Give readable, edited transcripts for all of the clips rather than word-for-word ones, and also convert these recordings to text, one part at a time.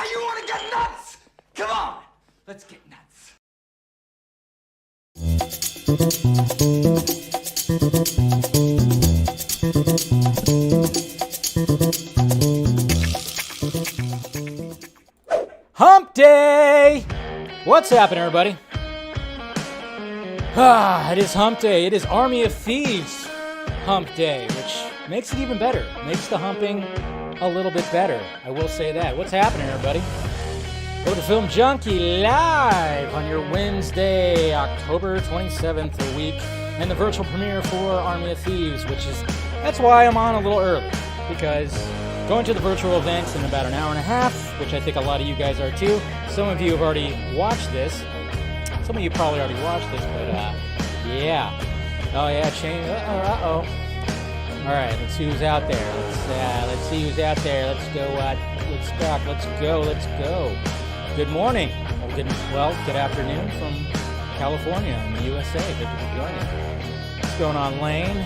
Now you want to get nuts? Come on, let's get nuts. Hump Day! What's happening, everybody? It is Hump Day. It is Army of Thieves Hump Day, which makes it even better. Makes the humping a little bit better. I will say that. What's happening, everybody? Go to Film Junkee live on your Wednesday, October 27th, a week, and the virtual premiere for Army of Thieves, that's why I'm on a little early, because going to the virtual events in about an hour and a half, which I think a lot of you guys are too. Some of you have already watched this. Some of you probably already watched this, but yeah. Oh yeah, change. Uh-oh. All right, let's see who's out there. Let's see who's out there. Let's go. Let's go. Good morning. Good afternoon from California in the USA. Thank you for joining. What's going on, Lane?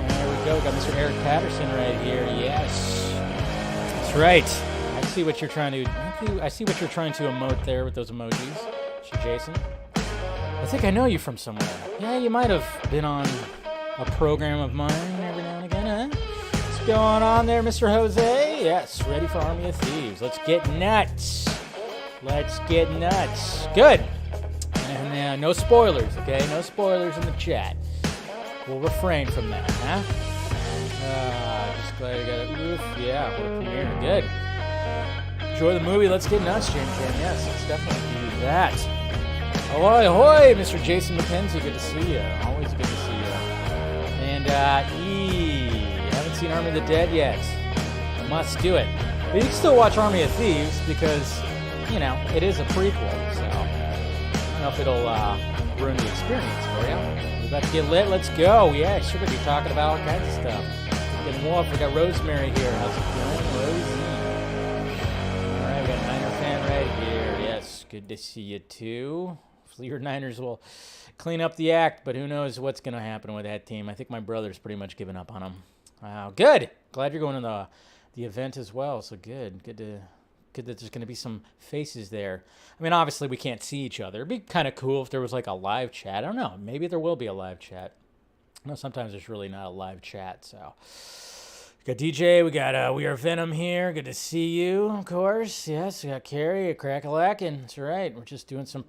There we go. Got Mr. Eric Patterson right here. Yes, that's right. I see what you're trying to emote there with those emojis, Mr. Jason. I think I know you from somewhere. Yeah, you might have been on a program of mine every now and again, huh? What's going on there, Mr. Jose? Yes, ready for Army of Thieves. Let's get nuts. Good. And no spoilers, okay? No spoilers in the chat. We'll refrain from that, huh? Just glad I got it. Oof, yeah, we're premiering. Good. Enjoy the movie. Let's get nuts, James. Yes, let's definitely do that. Ahoy, ahoy, Mr. Jason McKenzie. Good to see you. Always good to see you. And, haven't seen Army of the Dead yet. Must do it. But you can still watch Army of Thieves because, it is a prequel, so I don't know if it'll ruin the experience for you. We're about to get lit. Let's go. Yeah, sure going to be talking about all kinds of stuff. Getting wolf. We got Rosemary here. How's it going, Rosie? All right, we got a Niner fan right here. Yes, good to see you too. Hopefully your Niners will clean up the act, but who knows what's going to happen with that team. I think my brother's pretty much given up on them. Good. Glad you're going to the event as well. So good that there's going to be some faces there. I mean, obviously we can't see each other. It'd be kind of cool if there was like a live chat. I don't know. Maybe there will be a live chat. I know sometimes there's really not a live chat. So we got DJ. We got We Are Venom here. Good to see you, of course. Yes, we got Carrie, a crack-a-lackin'. That's right. We're just doing some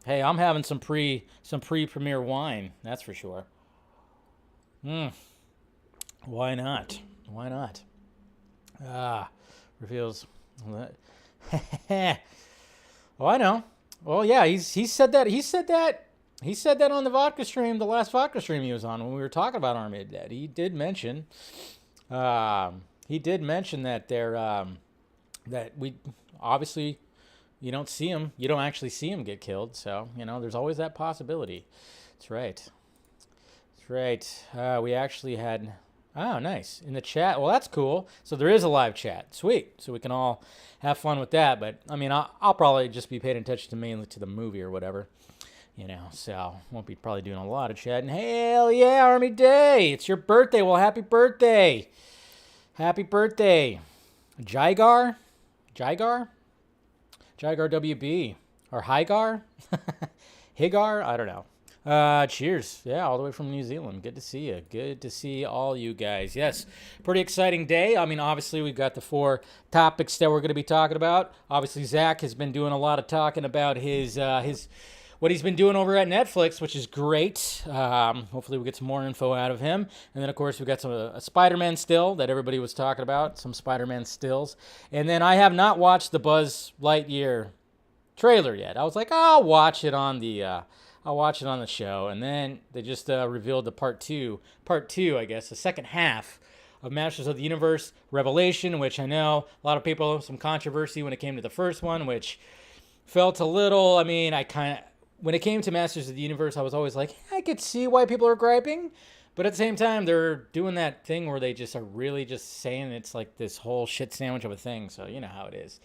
Hey, I'm having some pre-premiere wine. That's for sure. Why not? Reveals. Oh, I know. Well, yeah, he said that on the vodka stream, the last vodka stream he was on when we were talking about Army of the Dead. He did mention that that we obviously you don't actually see him get killed. So, there's always that possibility. That's right. We actually had, oh, nice. In the chat. Well, that's cool. So there is a live chat. Sweet. So we can all have fun with that. But, I mean, I'll probably just be paying attention mainly to the movie or whatever. So won't be probably doing a lot of chatting. Hell yeah, Army Day. It's your birthday. Well, happy birthday. Happy birthday. Jigar WB. Or Higar? Higar? I don't know. Cheers. Yeah, all the way from New Zealand. Good to see you. Good to see all you guys. Yes, pretty exciting day. I mean, obviously, we've got the 4 topics that we're going to be talking about. Obviously, Zach has been doing a lot of talking about his what he's been doing over at Netflix, which is great. Hopefully, we'll get some more info out of him. And then, of course, we've got a Spider-Man still that everybody was talking about, some Spider-Man stills. And then I have not watched the Buzz Lightyear trailer yet. I was like, I'll watch it on the show, and then they just revealed the part two, I guess, the second half of Masters of the Universe Revelation, which I know a lot of people, some controversy when it came to the first one, which felt a little, when it came to Masters of the Universe, I was always like, I could see why people are griping, but at the same time, they're doing that thing where they just are really just saying it's like this whole shit sandwich of a thing, so you know how it is.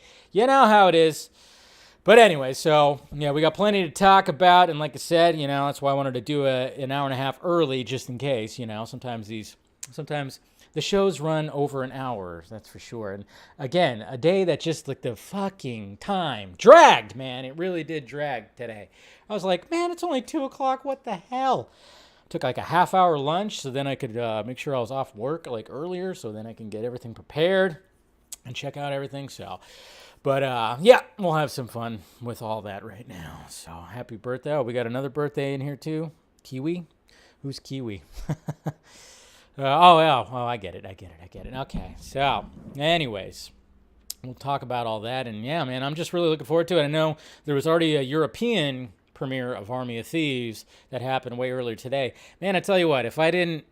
But anyway, so, yeah, we got plenty to talk about, and like I said, that's why I wanted to do an hour and a half early, just in case, sometimes the shows run over an hour, that's for sure. And again, a day that just like the fucking time dragged, man. It really did drag today. I was like, man, it's only 2 o'clock. What the hell? Took like a half-hour lunch so then I could make sure I was off work like earlier so then I can get everything prepared and check out everything. So, but yeah, we'll have some fun with all that right now. So happy birthday. Oh, we got another birthday in here too. Kiwi? Who's Kiwi? Oh, yeah. Oh, I get it. Okay. So, anyways, we'll talk about all that. And yeah, man, I'm just really looking forward to it. I know there was already a European premiere of Army of Thieves that happened way earlier today. Man, I tell you what, if I didn't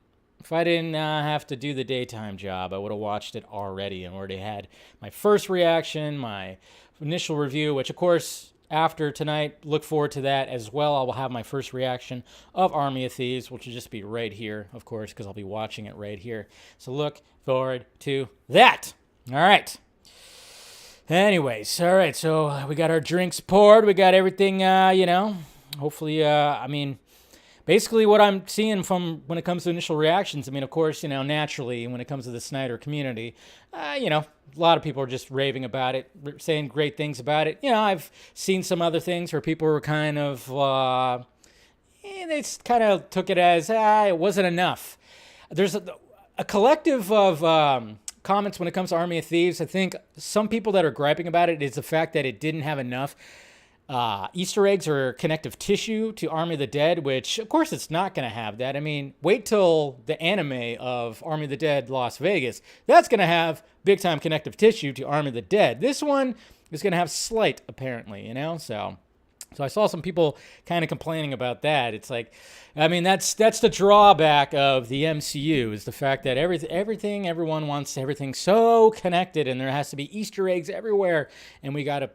have to do the daytime job, I would have watched it already and already had my first reaction, my initial review, which of course, after tonight, look forward to that as well. I will have my first reaction of Army of Thieves, which will just be right here, of course, because I'll be watching it right here. So look forward to that. All right. Anyways, all right, so we got our drinks poured. We got everything, hopefully, basically what I'm seeing from when it comes to initial reactions, of course, naturally, when it comes to the Snyder community, a lot of people are just raving about it, saying great things about it. I've seen some other things where people were kind of, they kind of took it as, it wasn't enough. There's a collective of comments when it comes to Army of Thieves. I think some people that are griping about it is the fact that it didn't have enough Easter eggs or connective tissue to Army of the Dead, which of course it's not going to have that. Wait till the anime of Army of the Dead Las Vegas. That's going to have big time connective tissue to Army of the Dead. This one is going to have slight, apparently, So I saw some people kind of complaining about that. It's like, that's the drawback of the MCU, is the fact that everyone wants everything so connected, and there has to be Easter eggs everywhere, and we got to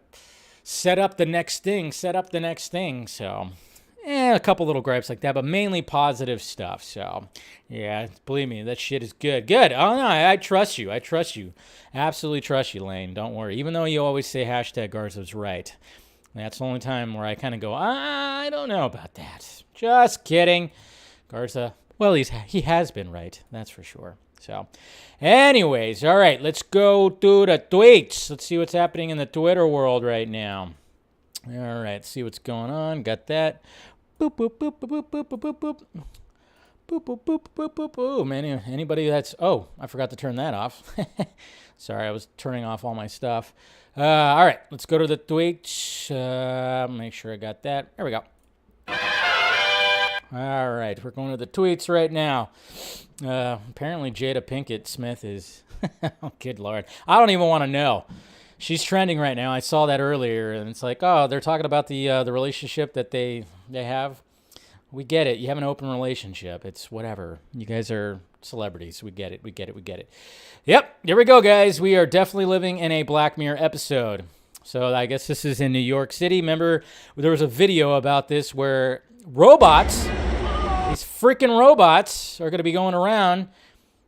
set up the next thing. So, a couple little gripes like that, but mainly positive stuff. So, yeah, believe me, that shit is good. Good. Oh, no, I trust you. Absolutely trust you, Lane. Don't worry. Even though you always say hashtag Garza's right. That's the only time where I kind of go, I don't know about that. Just kidding. Garza, well, he has been right. That's for sure. So, anyways, all right, let's go to the tweets. Let's see what's happening in the Twitter world right now. All right, see what's going on. Got that. Boop, boop, boop, boop, boop, boop, boop, boop. Boop, boop, boop, boop, boop, boop. Anybody that's... Oh, I forgot to turn that off. Sorry, I was turning off all my stuff. All right, let's go to the tweets. Make sure I got that. There we go. All right, we're going to the tweets right now. Apparently Jada Pinkett Smith is... oh, good Lord. I don't even want to know. She's trending right now. I saw that earlier, and it's like, oh, they're talking about the relationship that they have. We get it. You have an open relationship. It's whatever. You guys are celebrities. We get it. Yep, here we go, guys. We are definitely living in a Black Mirror episode. So I guess this is in New York City. Remember, there was a video about this where robots, these freaking robots, are going to be going around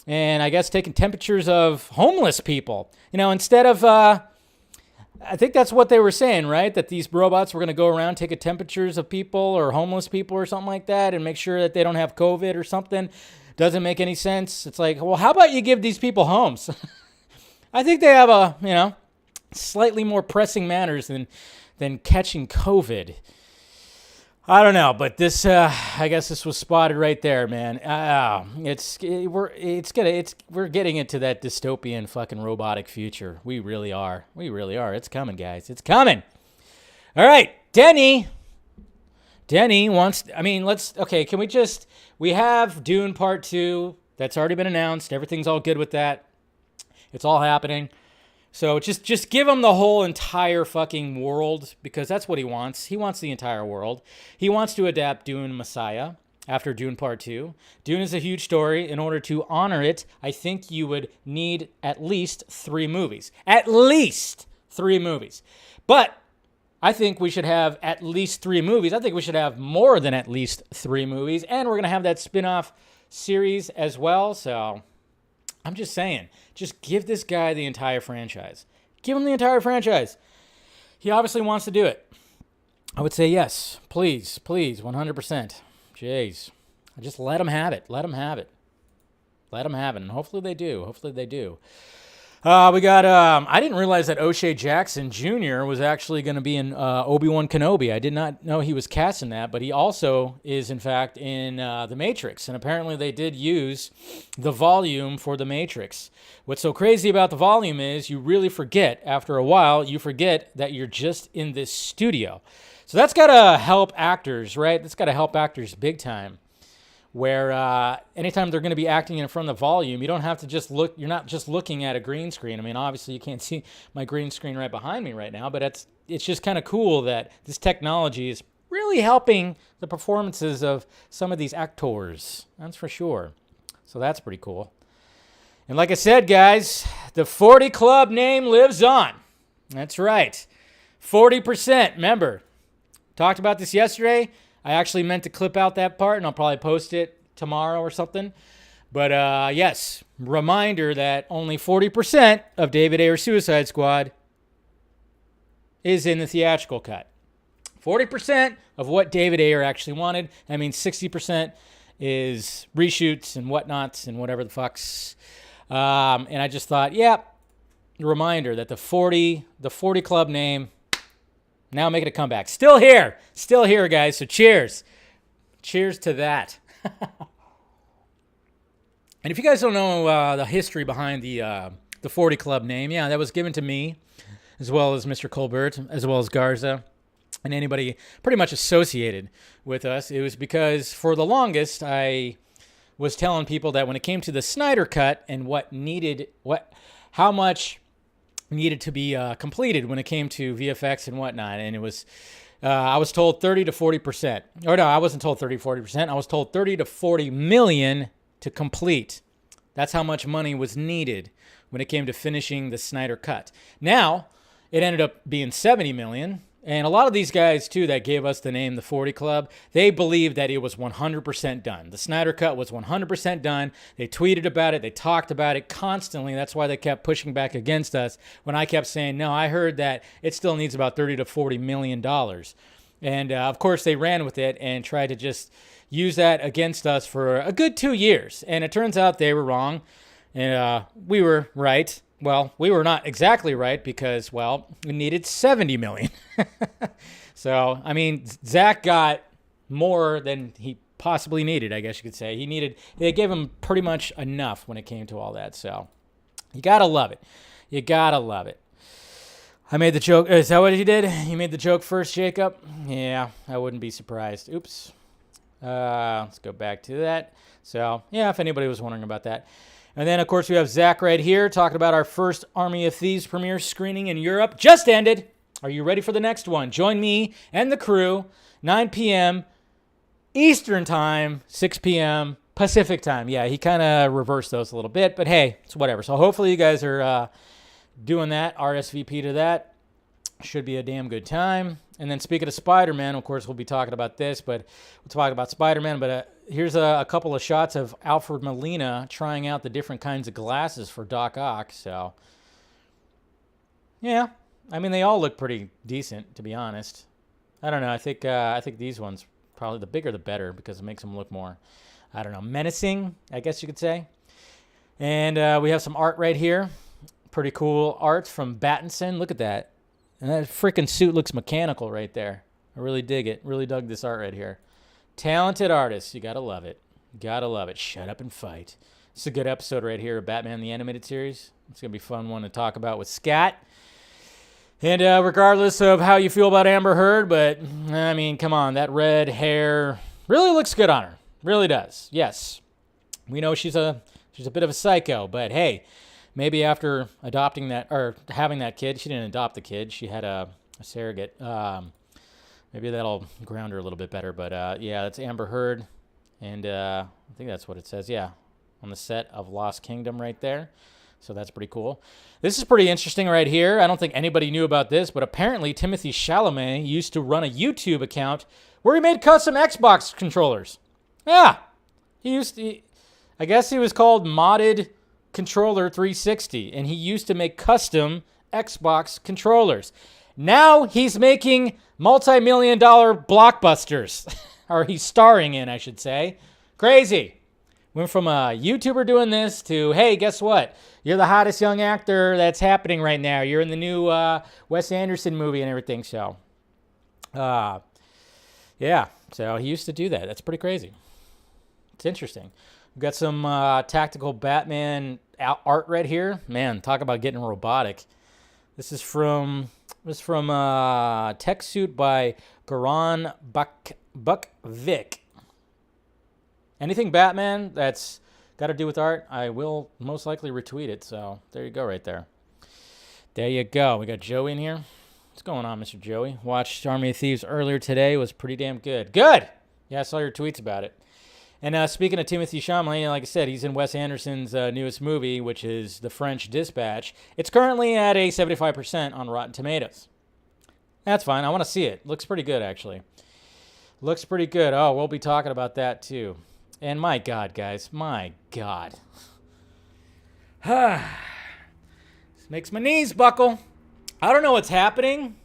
and I guess taking temperatures of homeless people. Instead of... I think that's what they were saying, right? That these robots were going to go around, take temperatures of people or homeless people or something like that and make sure that they don't have COVID or something. Doesn't make any sense. It's like, well, how about you give these people homes? I think they have slightly more pressing matters than catching COVID. I don't know, but this, I guess this was spotted right there, man. We're getting into that dystopian fucking robotic future. We really are. It's coming, guys. It's coming. All right, Denny wants, can we have Dune Part 2. That's already been announced. Everything's all good with that. It's all happening. So just give him the whole entire fucking world, because that's what he wants. He wants the entire world. He wants to adapt Dune Messiah after Dune Part 2. Dune is a huge story. In order to honor it, I think you would need at least 3 movies. At least 3 movies. But I think we should have at least 3 movies. I think we should have more than at least 3 movies. And we're going to have that spin-off series as well. So I'm just saying, just give this guy the entire franchise. Give him the entire franchise. He obviously wants to do it. I would say yes. Please, 100%. Jeez. Just let him have it. Let Let them have it, and hopefully they do. Hopefully they do. We got, I didn't realize that O'Shea Jackson Jr. was actually going to be in Obi-Wan Kenobi. I did not know he was cast in that, but he also is, in fact, in The Matrix. And apparently they did use the volume for The Matrix. What's so crazy about the volume is you really forget, after a while, you forget that you're just in this studio. So that's got to help actors, right? That's got to help actors big time. Where anytime they're going to be acting in front of the volume, you don't have to just look, you're not just looking at a green screen. I mean, obviously you can't see my green screen right behind me right now, but it's just kind of cool that this technology is really helping the performances of some of these actors. That's for sure. So that's pretty cool. And like I said, guys, the 40 Club name lives on. That's right. 40%. Remember, talked about this yesterday. I actually meant to clip out that part, and I'll probably post it tomorrow or something. But yes, reminder that only 40% of David Ayer's Suicide Squad is in the theatrical cut. 40% of what David Ayer actually wanted. I mean, 60% is reshoots and whatnots and whatever the fucks. And I just thought, yeah, reminder that the 40 Club name, now making a comeback. Still here, guys. So cheers. Cheers to that. And if you guys don't know the history behind the 40 Club name, yeah, that was given to me, as well as Mr. Colbert, as well as Garza, and anybody pretty much associated with us. It was because for the longest, I was telling people that when it came to the Snyder Cut and how much needed to be completed when it came to VFX and whatnot, and it was I was told 30 to 40%. Or no, I wasn't told 30 to 40%. I was told 30 to 40 million to complete. That's how much money was needed when it came to finishing the Snyder Cut. Now, it ended up being 70 million. And a lot of these guys, too, that gave us the name the 40 Club, they believed that it was 100% done. The Snyder Cut was 100% done. They tweeted about it. They talked about it constantly. That's why they kept pushing back against us when I kept saying, no, I heard that it still needs about 30 to 40 million dollars. And, of course, they ran with it and tried to just use that against us for a good 2 years. And it turns out they were wrong, and we were right. Well, we were not exactly right because, well, we needed 70 million. So, I mean, Zack got more than he possibly needed, I guess you could say. They gave him pretty much enough when it came to all that. So, you got to love it. You got to love it. I made the joke. Is that what you did? You made the joke first, Jacob? Yeah, I wouldn't be surprised. Oops. Let's go back to that. So, yeah, if anybody was wondering about that. And then, of course, we have Zach right here talking about our first Army of Thieves premiere screening in Europe. Just ended. Are you ready for the next one? Join me and the crew, 9 p.m. Eastern Time, 6 p.m. Pacific Time. Yeah, he kind of reversed those a little bit, but hey, it's whatever. So hopefully you guys are doing that, RSVP to that. Should be a damn good time. And then speaking of Spider-Man, of course, we'll be talking about this, but we'll talk about Spider-Man. But here's a couple of shots of Alfred Molina trying out the different kinds of glasses for Doc Ock. So, yeah, I mean, they all look pretty decent, to be honest. I don't know. I think these ones, probably the bigger the better because it makes them look more, I don't know, menacing, I guess you could say. And we have some art right here. Pretty cool art from Battinson. Look at that. And that freaking suit looks mechanical right there. I really dig it. Really dug this art right here. Talented artist. You gotta love it. Gotta love it. Shut up and fight. It's a good episode right here of Batman the Animated Series. It's gonna be a fun one to talk about with Scat. And regardless of how you feel about Amber Heard, but I mean, come on, that red hair really looks good on her. Really does. Yes. We know she's a bit of a psycho, but hey, maybe after adopting that, or having that kid, she didn't adopt the kid. She had a surrogate. Maybe that'll ground her a little bit better. But, yeah, that's Amber Heard. And I think that's what it says. Yeah, on the set of Lost Kingdom right there. So that's pretty cool. This is pretty interesting right here. I don't think anybody knew about this, but apparently Timothée Chalamet used to run a YouTube account where he made custom Xbox controllers. Yeah. I guess he was called Modded Controller 360, and he used to make custom Xbox controllers. Now he's making multi-million-dollar blockbusters, or he's starring in, I should say. Crazy. Went from a YouTuber doing this to, hey, guess what? You're the hottest young actor that's happening right now. You're in the new Wes Anderson movie and everything. So, yeah. So he used to do that. That's pretty crazy. It's interesting. We've got some tactical Batman art right here. Man, talk about getting robotic. This is from Tech Suit by Garan Bukvik. Anything Batman that's got to do with art, I will most likely retweet it. So there you go right there. There you go. We got Joey in here. What's going on, Mr. Joey? Watched Army of Thieves earlier today. It was pretty damn good. Good! Yeah, I saw your tweets about it. And speaking of Timothée Chalamet, like I said, he's in Wes Anderson's newest movie, which is The French Dispatch. It's currently at a 75% on Rotten Tomatoes. That's fine. I want to see it. Looks pretty good, actually. Looks pretty good. Oh, we'll be talking about that, too. And my God, guys. My God. This makes my knees buckle. I don't know what's happening.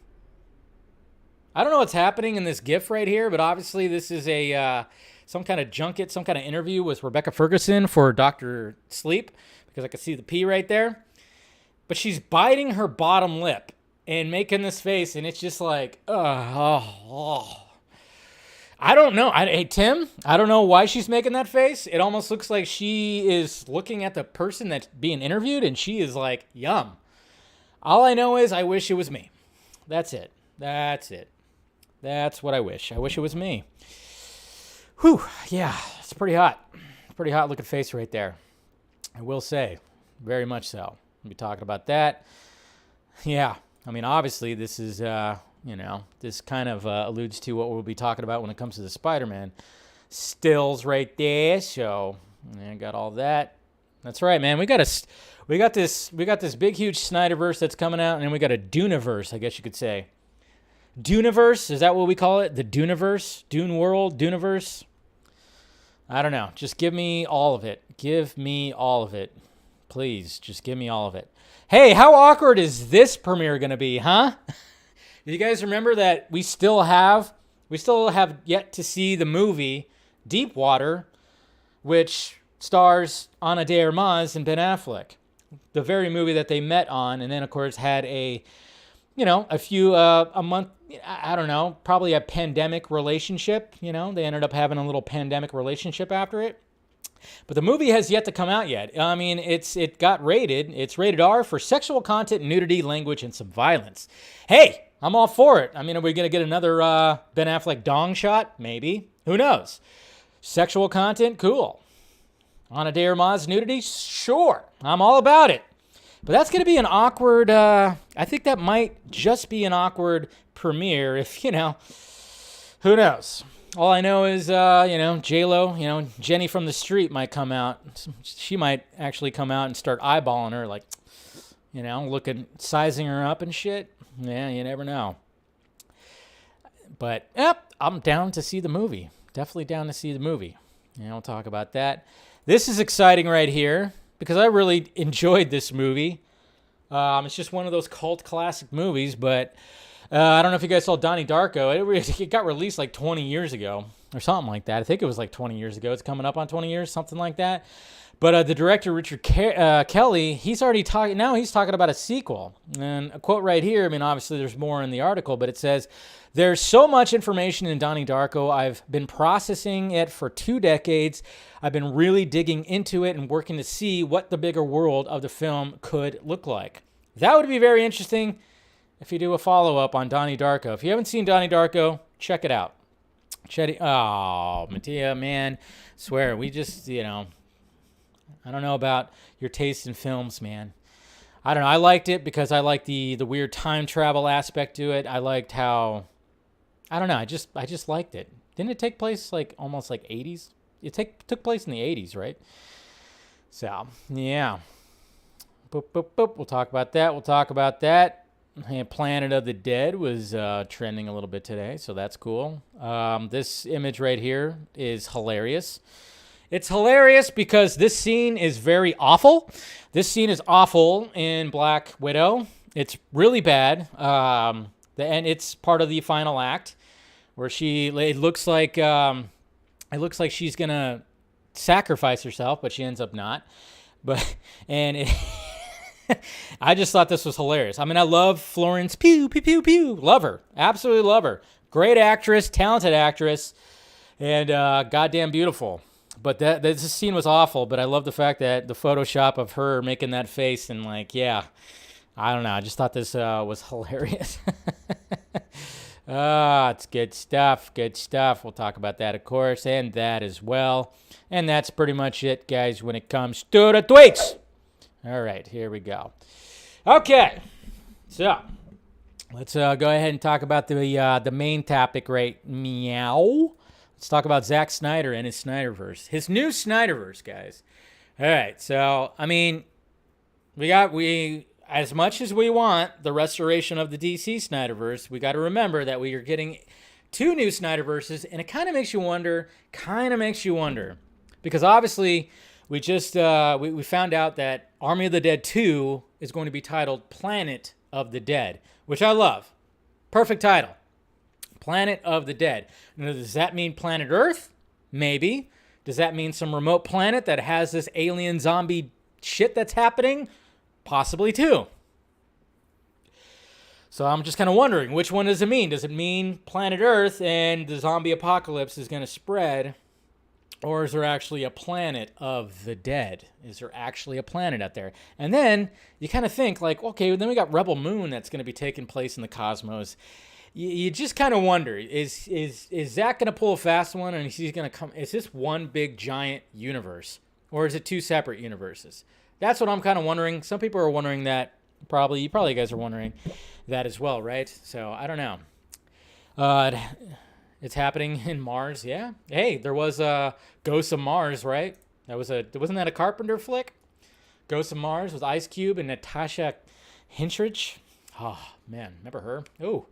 I don't know what's happening in this GIF right here, but obviously this is a some kind of junket, some kind of interview with Rebecca Ferguson for Dr. Sleep, because I can see the P right there. But she's biting her bottom lip and making this face, and it's just like, I don't know. Hey, Tim, I don't know why she's making that face. It almost looks like she is looking at the person that's being interviewed, and she is like, yum. All I know is I wish it was me. That's it. That's it. That's what I wish. I wish it was me. Whew. Yeah, it's pretty hot. Pretty hot looking face right there. I will say. Very much so. We'll be talking about that. Yeah. I mean, obviously, this is, this kind of alludes to what we'll be talking about when it comes to the Spider-Man stills right there. So, I got all that. That's right, man. We got this big, huge SNYDER'Verse that's coming out, and then we got a Duneverse, I guess you could say. Duneverse, is that what we call it? The Duneverse? Dune World? Duneverse? I don't know. Just give me all of it. Give me all of it. Please, just give me all of it. Hey, how awkward is this premiere going to be, huh? Do you guys remember that we still have yet to see the movie Deepwater, which stars Ana de Armas and Ben Affleck. The very movie that they met on, and then, of course, had a month, I don't know, probably a pandemic relationship. They ended up having a little pandemic relationship after it. But the movie has yet to come out yet. I mean, it got rated. It's rated R for sexual content, nudity, language, and some violence. Hey, I'm all for it. I mean, are we going to get another Ben Affleck dong shot? Maybe. Who knows? Sexual content? Cool. Ana de Armas nudity? Sure. I'm all about it. But that's going to be an awkward, I think that might just be an awkward premiere if, who knows? All I know is, J-Lo, Jenny from the street might come out. She might actually come out and start eyeballing her, like, sizing her up and shit. Yeah, you never know. But, I'm down to see the movie. Definitely down to see the movie. We'll talk about that. This is exciting right here because I really enjoyed this movie. It's just one of those cult classic movies, but I don't know if you guys saw Donnie Darko. It got released like 20 years ago or something like that. I think it was like 20 years ago. It's coming up on 20 years, something like that. But the director, Richard Kelly, he's already talking. Now he's talking about a sequel. And a quote right here, I mean, obviously there's more in the article, but it says, "There's so much information in Donnie Darko. I've been processing it for 2 decades. I've been really digging into it and working to see what the bigger world of the film could look like." That would be very interesting if you do a follow-up on Donnie Darko. If you haven't seen Donnie Darko, check it out. Oh, Mattia, man, swear, we just, I don't know about your taste in films, man. I don't know. I liked it because I liked the weird time travel aspect to it. I liked how, I don't know. I just liked it. Didn't it take place like almost like 80s? It took place in the 80s, right? So, yeah. Boop, boop, boop. We'll talk about that. And Planet of the Dead was trending a little bit today, so that's cool. This image right here is hilarious. It's hilarious because this scene is very awful. This scene is awful in Black Widow. It's really bad. And it's part of the final act where it looks like she's gonna sacrifice herself, but she ends up not. But I just thought this was hilarious. I mean, I love Florence Pugh, pew, pew, pew. Love her. Absolutely love her. Great actress, talented actress, and goddamn beautiful. But this scene was awful, but I love the fact that the Photoshop of her making that face and like, yeah, I don't know. I just thought this was hilarious. It's good stuff. Good stuff. We'll talk about that, of course, and that as well. And that's pretty much it, guys, when it comes to the tweets. All right, here we go. Okay, so let's go ahead and talk about the main topic right meow. Let's talk about Zack Snyder and his SNYDER'Verse. His new SNYDER'Verse, guys. All right, so, I mean, we as much as we want the restoration of the DC SNYDER'Verse, we got to remember that we are getting 2 new SNYDER'Verses, and it kind of makes you wonder, because obviously we just we found out that Army of the Dead 2 is going to be titled Planet of the Dead, which I love. Perfect title. Planet of the Dead. Now, does that mean planet Earth? Maybe. Does that mean some remote planet that has this alien zombie shit that's happening? Possibly too. So I'm just kind of wondering, which one does it mean? Does it mean planet Earth and the zombie apocalypse is going to spread? Or is there actually a planet of the dead? Is there actually a planet out there? And then you kind of think like, okay, then we got Rebel Moon that's going to be taking place in the cosmos. You just kind of wonder, is Zack going to pull a fast one and he's going to come? Is this one big giant universe, or is it 2 separate universes? That's what I'm kind of wondering. Some people are wondering that. You guys are wondering that as well, right? So I don't know. It's happening in Mars, yeah. Hey, there was Ghosts of Mars, right? Wasn't that a Carpenter flick? Ghosts of Mars with Ice Cube and Natasha Henstridge. Oh man, remember her? Oh.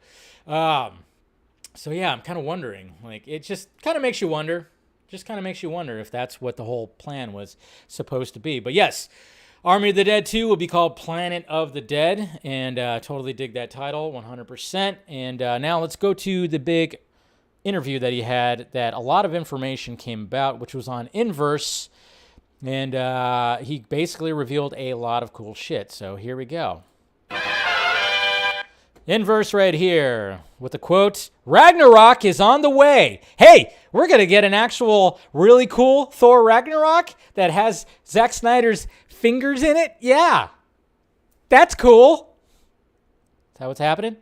So yeah, I'm kind of wondering. Like, it just kind of makes you wonder. Just kind of makes you wonder if that's what the whole plan was supposed to be. But yes, Army of the Dead 2 will be called Planet of the Dead, and totally dig that title, 100%. And now let's go to the big interview that he had that a lot of information came about, which was on Inverse, and he basically revealed a lot of cool shit. So here we go. Inverse right here with the quote, Ragnarok is on the way. Hey, we're going to get an actual really cool Thor Ragnarok that has Zack Snyder's fingers in it? Yeah. That's cool. Is that what's happening?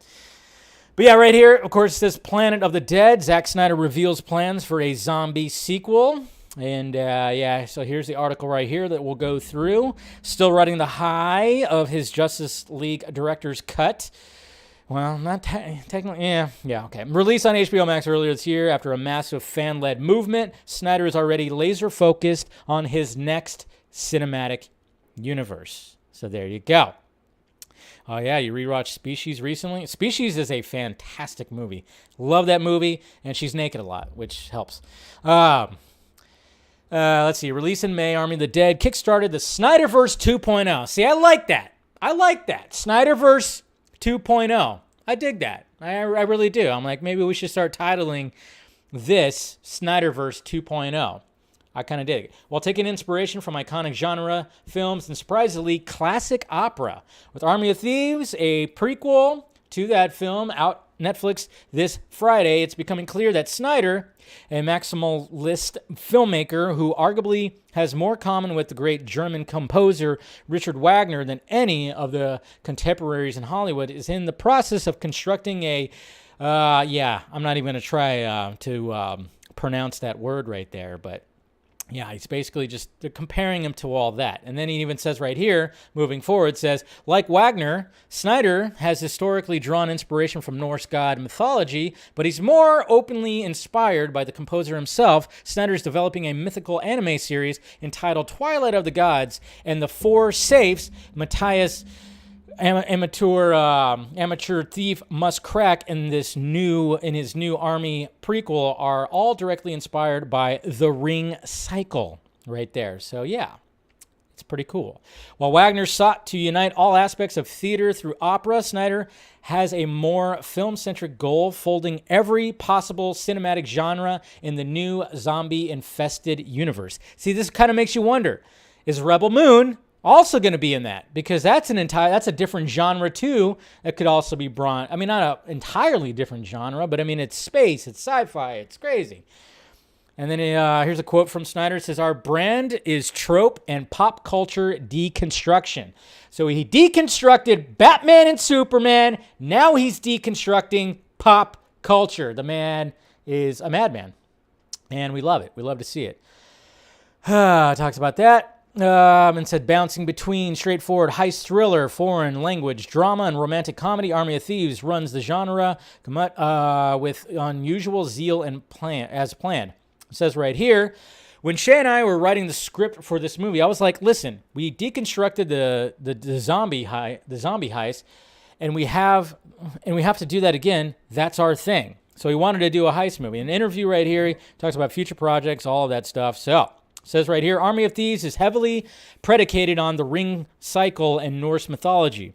But yeah, right here, of course, it says Planet of the Dead. Zack Snyder reveals plans for a zombie sequel. And yeah, so here's the article right here that we'll go through. Still riding the high of his Justice League director's cut. Well, not technically, yeah, okay. Released on HBO Max earlier this year after a massive fan-led movement, Snyder is already laser-focused on his next cinematic universe. So there you go. Oh, yeah, you rewatched Species recently? Species is a fantastic movie. Love that movie, and she's naked a lot, which helps. Let's see. Released in May, Army of the Dead kickstarted the SNYDER'Verse 2.0. See, I like that. SNYDER'Verse 2.0. I dig that. I really do. I'm like, maybe we should start titling this SNYDER'Verse 2.0. I kind of dig it. While taking inspiration from iconic genre films and surprisingly classic opera. With Army of Thieves, a prequel to that film out Netflix this Friday, it's becoming clear that Snyder, a maximalist filmmaker who arguably has more common with the great German composer Richard Wagner than any of the contemporaries in Hollywood, is in the process of constructing a, I'm not even going to try to pronounce that word right there, but yeah, he's basically just comparing him to all that. And then he even says right here, moving forward, says, like Wagner, Snyder has historically drawn inspiration from Norse god mythology, but he's more openly inspired by the composer himself. Snyder's developing a mythical anime series entitled Twilight of the Gods, and the 4 safes Matthias amateur thief must crack in his new Army prequel are all directly inspired by the Ring cycle right there. So yeah, It's pretty cool. While Wagner sought to unite all aspects of theater through opera, Snyder has a more film-centric goal, folding every possible cinematic genre in the new zombie-infested universe. See, this kind of makes you wonder, is Rebel Moon also going to be in that? Because that's a different genre too that could also be brought. I mean, not an entirely different genre, but I mean, it's space, it's sci-fi, it's crazy. And then here's a quote from Snyder. It says, "Our brand is trope and pop culture deconstruction." So he deconstructed Batman and Superman. Now he's deconstructing pop culture. The man is a madman. And we love it. We love to see it. Talks about that. And said, bouncing between straightforward heist thriller, foreign language, drama, and romantic comedy, Army of Thieves runs the genre with unusual zeal and as planned. It says right here, when Shay and I were writing the script for this movie, I was like, listen, we deconstructed the zombie heist, and we have to do that again. That's our thing. So he wanted to do a heist movie. In an interview right here, he talks about future projects, all of that stuff. So it says right here, Army of Thieves is heavily predicated on the ring cycle and Norse mythology.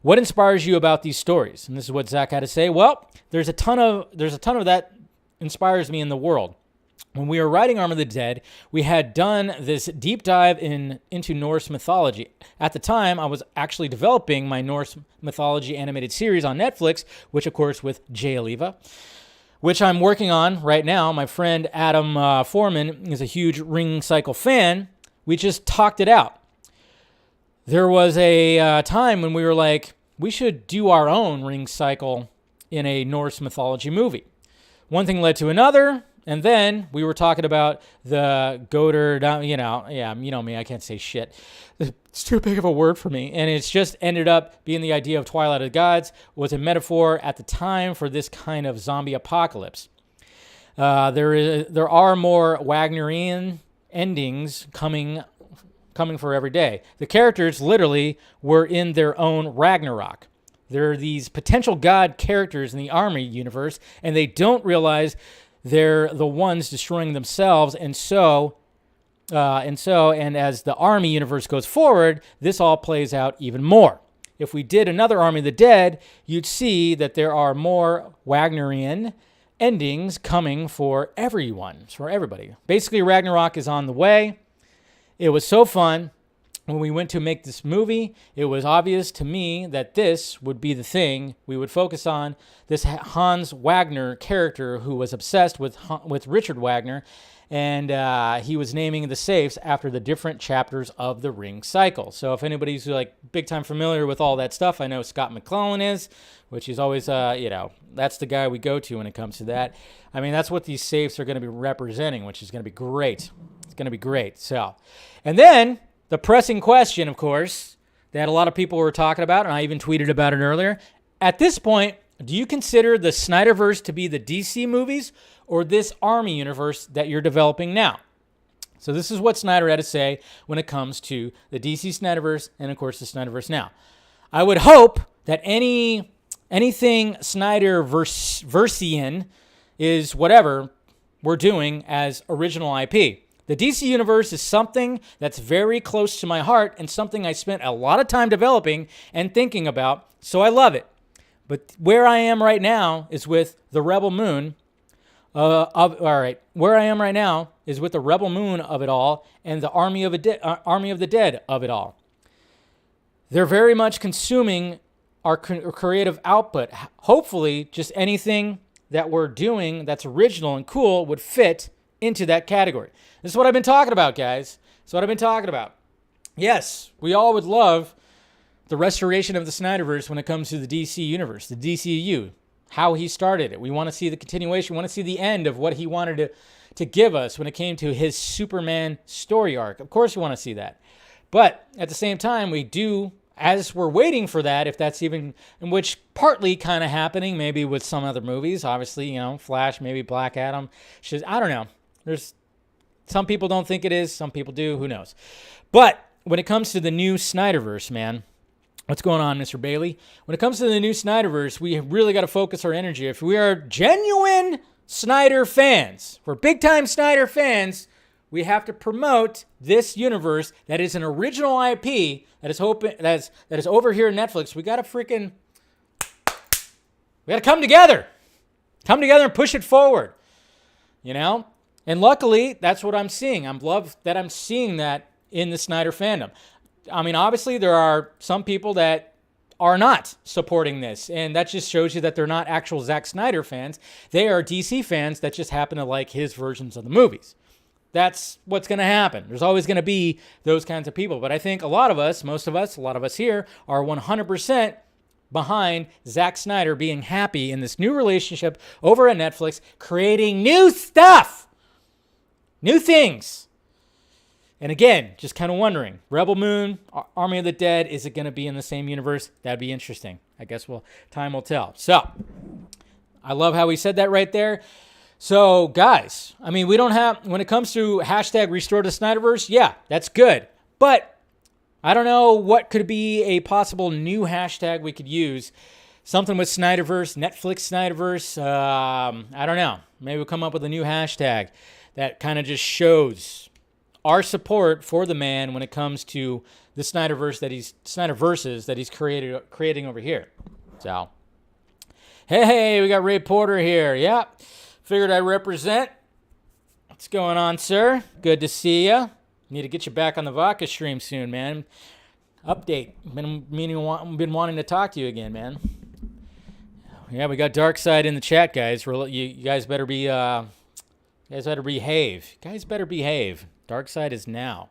What inspires you about these stories? And this is what Zack had to say. Well, there's a ton of that inspires me in the world. When we were writing Arm of the Dead, we had done this deep dive into Norse mythology. At the time, I was actually developing my Norse mythology animated series on Netflix, which, of course, with Jay Oliva, which I'm working on right now. My friend Adam Foreman is a huge Ring Cycle fan. We just talked it out. There was a time when we were like, we should do our own Ring Cycle in a Norse mythology movie. One thing led to another. And then we were talking about the Goater, you know me, I can't say shit. It's too big of a word for me. And it's just ended up being the idea of Twilight of the Gods was a metaphor at the time for this kind of zombie apocalypse. There are more Wagnerian endings coming for every day. The characters literally were in their own Ragnarok. There are these potential god characters in the Army universe, and they don't realize they're the ones destroying themselves, and as the Army universe goes forward, this all plays out even more. If we did another Army of the Dead, you'd see that there are more Wagnerian endings coming for everyone, for everybody. Basically, Ragnarok is on the way. It was so fun. When we went to make this movie, it was obvious to me that this would be the thing we would focus on. This Hans Wagner character who was obsessed with Richard Wagner, and he was naming the safes after the different chapters of the Ring Cycle. So if anybody's like big time familiar with all that stuff, I know Scott McClellan is, which is always, that's the guy we go to when it comes to that. I mean, that's what these safes are going to be representing, which is going to be great. It's going to be great. So, and then the pressing question, of course, that a lot of people were talking about, and I even tweeted about it earlier. At this point, do you consider the SNYDER'Verse to be the DC movies or this Army universe that you're developing now? So this is what Snyder had to say when it comes to the DC SNYDER'Verse and, of course, the SNYDER'Verse now. I would hope that anything SNYDER'Versian is whatever we're doing as original IP. The DC Universe is something that's very close to my heart and something I spent a lot of time developing and thinking about, so I love it. But where I am right now is with the Rebel Moon. Where I am right now is with the Rebel Moon of it all and the Army of the Dead of it all. They're very much consuming our creative output. Hopefully, just anything that we're doing that's original and cool would fit into that category. This is what I've been talking about, guys. This is what I've been talking about. Yes, we all would love the restoration of the SNYDER'Verse when it comes to the DC universe, the DCU, how he started it. We want to see the continuation. We want to see the end of what he wanted to give us when it came to his Superman story arc. Of course we want to see that. But at the same time, we do, as we're waiting for that, if that's even, in which partly kind of happening, maybe with some other movies, obviously, Flash, maybe Black Adam. I don't know. There's some people don't think it is. Some people do. Who knows? But when it comes to the new SNYDER'Verse, man, what's going on, Mr. Bailey? When it comes to the new SNYDER'Verse, we really got to focus our energy. If we are genuine Snyder fans, if we're big-time Snyder fans, we have to promote this universe that is an original IP that is over here in Netflix. We got to come together. Come together and push it forward. You know? And luckily, that's what I'm seeing. I'm love that I'm seeing that in the Snyder fandom. I mean, obviously, there are some people that are not supporting this, and that just shows you that they're not actual Zack Snyder fans. They are DC fans that just happen to like his versions of the movies. That's what's going to happen. There's always going to be those kinds of people. But I think a lot of us here are 100% behind Zack Snyder being happy in this new relationship over at Netflix, creating new stuff. New things. And again, just kind of wondering, Rebel Moon, Army of the Dead, is it going to be in the same universe? That'd be interesting. I guess time will tell. So, I love how he said that right there. So, guys, I mean, we don't have, when it comes to hashtag Restore the SnyderVerse, yeah, that's good. But I don't know what could be a possible new hashtag we could use. Something with SnyderVerse, Netflix SnyderVerse. I don't know. Maybe we'll come up with a new hashtag that kind of just shows our support for the man when it comes to the SnyderVerses that he's creating over here. So, hey, we got Ray Porter here. Yeah, figured I'd represent. What's going on, sir? Good to see you. Need to get you back on the vodka stream soon, man. Update. Been wanting to talk to you again, man. Yeah, we got Darkseid in the chat, guys. You guys better be. You guys better behave. Darkseid is now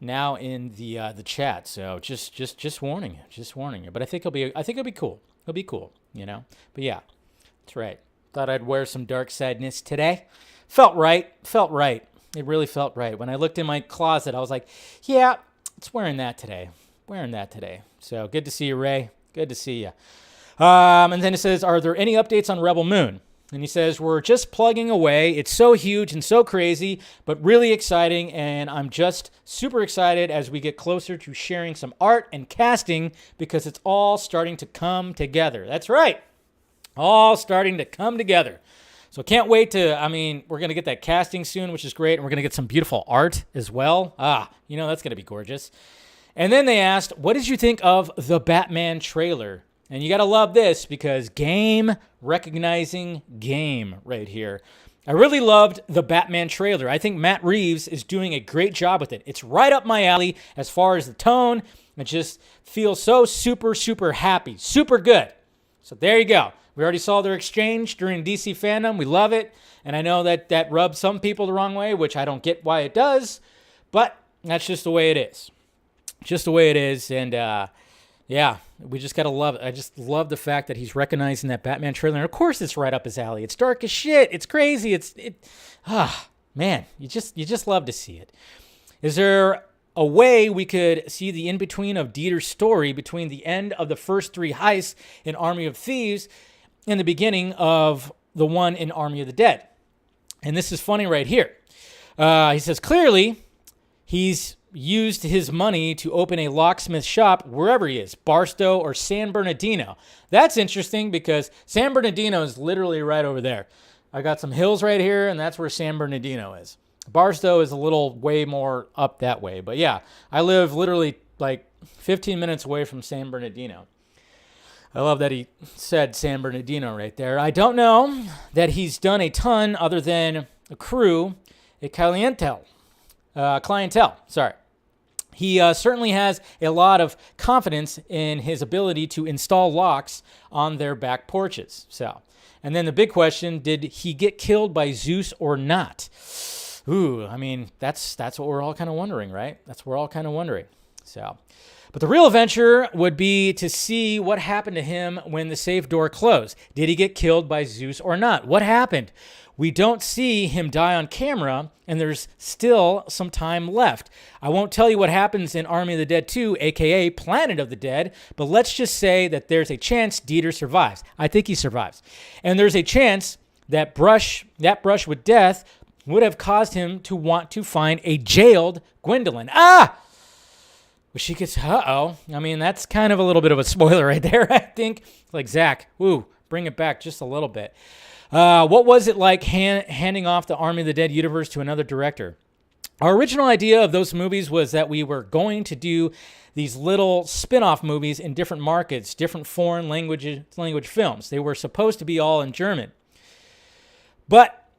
in the chat. So just warning you. But I think it'll be cool. It'll be cool, you know. But yeah, that's right. Thought I'd wear some Darkseidness today. Felt right. It really felt right. When I looked in my closet, I was like, yeah, it's wearing that today. So good to see you, Ray. Good to see you. And then it says, are there any updates on Rebel Moon? And he says, we're just plugging away. It's so huge and so crazy, but really exciting. And I'm just super excited as we get closer to sharing some art and casting because it's all starting to come together. That's right. All starting to come together. So can't wait we're going to get that casting soon, which is great. And we're going to get some beautiful art as well. That's going to be gorgeous. And then they asked, what did you think of the Batman trailer? And you got to love this because game recognizing game right here. I really loved the Batman trailer. I think Matt Reeves is doing a great job with it. It's right up my alley as far as the tone. It just feels so super, super happy. Super good. So there you go. We already saw their exchange during DC fandom. We love it. And I know that rubs some people the wrong way, which I don't get why it does. But that's just the way it is. And yeah, we just got to love it. I just love the fact that he's recognizing that Batman trailer. And of course it's right up his alley. It's dark as shit. It's crazy. Man, you just love to see it. Is there a way we could see the in-between of Dieter's story between the end of the first 3 heists in Army of Thieves and the beginning of the one in Army of the Dead? And this is funny right here. He says, clearly, he's used his money to open a locksmith shop wherever he is, Barstow or San Bernardino. That's interesting because San Bernardino is literally right over there. I got some hills right here, and that's where San Bernardino is. Barstow is a little way more up that way. But yeah, I live literally like 15 minutes away from San Bernardino. I love that he said San Bernardino right there. I don't know that he's done a ton other than accrue a clientele. Sorry. He certainly has a lot of confidence in his ability to install locks on their back porches. So, and then the big question, did he get killed by Zeus or not? Ooh, I mean, that's what we're all kind of wondering, right? So, but the real adventure would be to see what happened to him when the safe door closed. Did he get killed by Zeus or not? What happened? We don't see him die on camera, and there's still some time left. I won't tell you what happens in Army of the Dead 2, a.k.a. Planet of the Dead, but let's just say that there's a chance Dieter survives. I think he survives. And there's a chance that brush with death would have caused him to want to find a jailed Gwendolyn. Well, she gets, I mean, that's kind of a little bit of a spoiler right there, I think. Like, Zach, bring it back just a little bit. What was it like handing off the Army of the Dead universe to another director? Our original idea of those movies was that we were going to do these little spin-off movies in different markets, different foreign language films. They were supposed to be all in German.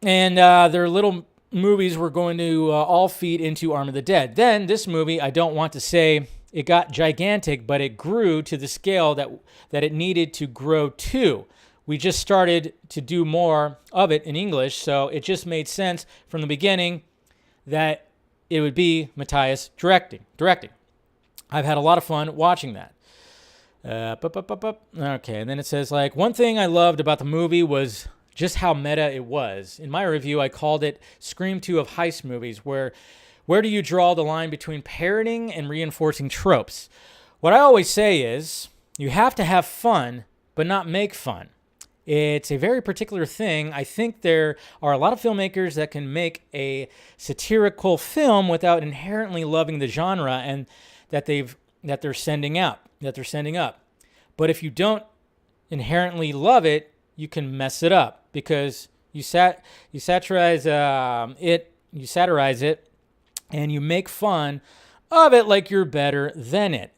And their little movies were going to all feed into Arm of the Dead. Then this movie, I don't want to say it got gigantic, but it grew to the scale that it needed to grow to. We just started to do more of it in English, so it just made sense from the beginning that it would be Matthias directing. I've had a lot of fun watching that. Okay, and then it says, like, one thing I loved about the movie was just how meta it was. In my review, I called it Scream 2 of heist movies, where do you draw the line between parroting and reinforcing tropes? What I always say is, you have to have fun, but not make fun. It's a very particular thing. I think there are a lot of filmmakers that can make a satirical film without inherently loving the genre and that they're sending up. But if you don't inherently love it, you can mess it up because you satirize it, and you make fun of it like you're better than it.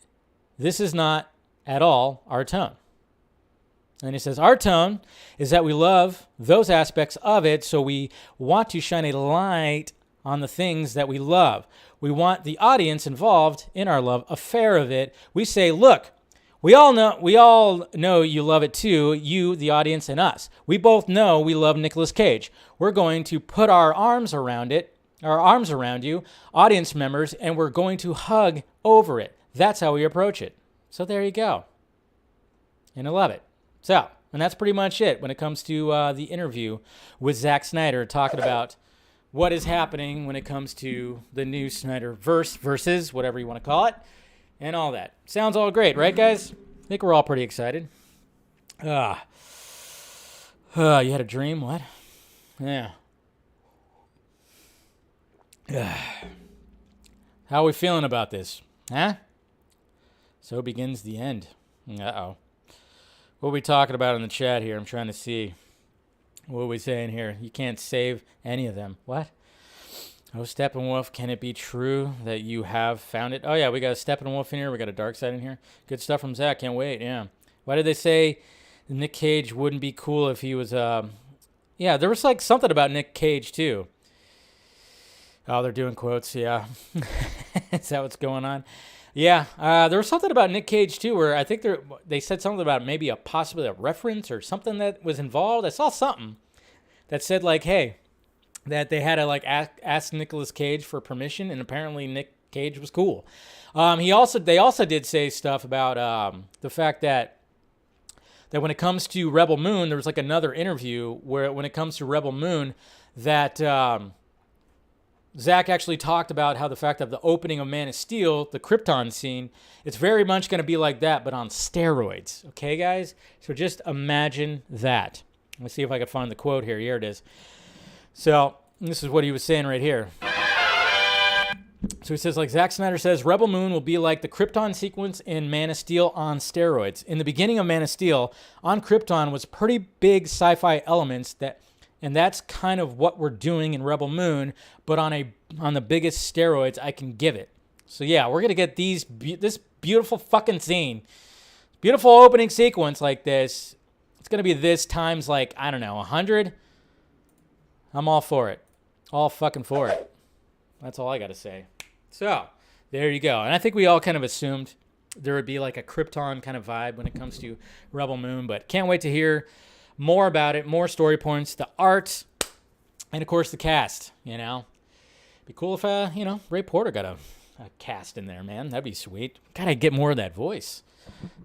This is not at all our tone. And he says, our tone is that we love those aspects of it, so we want to shine a light on the things that we love. We want the audience involved in our love affair of it. We say, look, we all know you love it too, you, the audience, and us. We both know we love Nicolas Cage. We're going to put our arms around you, audience members, and we're going to hug over it. That's how we approach it. So there you go. And I love it. So, and that's pretty much it when it comes to the interview with Zack Snyder, talking about what is happening when it comes to the new SNYDER'Verse, versus whatever you want to call it, and all that. Sounds all great, right, guys? I think we're all pretty excited. You had a dream? What? Yeah. How are we feeling about this? Huh? So begins the end. Uh-oh. What are we talking about in the chat here? I'm trying to see. What are we saying here? You can't save any of them. What? Oh, Steppenwolf, can it be true that you have found it? Oh, yeah, we got a Steppenwolf in here. We got a Dark Side in here. Good stuff from Zach. Can't wait. Yeah. Why did they say Nick Cage wouldn't be cool if he was... Yeah, there was like something about Nick Cage, too. Oh, they're doing quotes. Yeah. Is that what's going on? Yeah, there was something about Nick Cage, too, where I think they said something about maybe possibly a reference or something that was involved. I saw something that said, like, hey, that they had to, like, ask Nicolas Cage for permission, and apparently Nick Cage was cool. They also did say stuff about the fact that when it comes to Rebel Moon, there was, like, another interview where when it comes to Rebel Moon that... Zach actually talked about how the fact of the opening of Man of Steel, the Krypton scene, it's very much going to be like that, but on steroids. Okay, guys? So just imagine that. Let's see if I can find the quote here. Here it is. So this is what he was saying right here. So he says, like Zack Snyder says, Rebel Moon will be like the Krypton sequence in Man of Steel on steroids. In the beginning of Man of Steel, on Krypton was pretty big sci-fi elements and that's kind of what we're doing in Rebel Moon, but on the biggest steroids I can give it. So yeah, we're gonna get this beautiful fucking scene, beautiful opening sequence like this. It's gonna be this times like, I don't know, 100. I'm all for it, all fucking for it. That's all I gotta say. So there you go. And I think we all kind of assumed there would be like a Krypton kind of vibe when it comes to Rebel Moon, but can't wait to hear more about it, more story points, the art, and of course the cast. You know, be cool if Ray Porter got a cast in there, man. That'd be sweet. Gotta get more of that voice,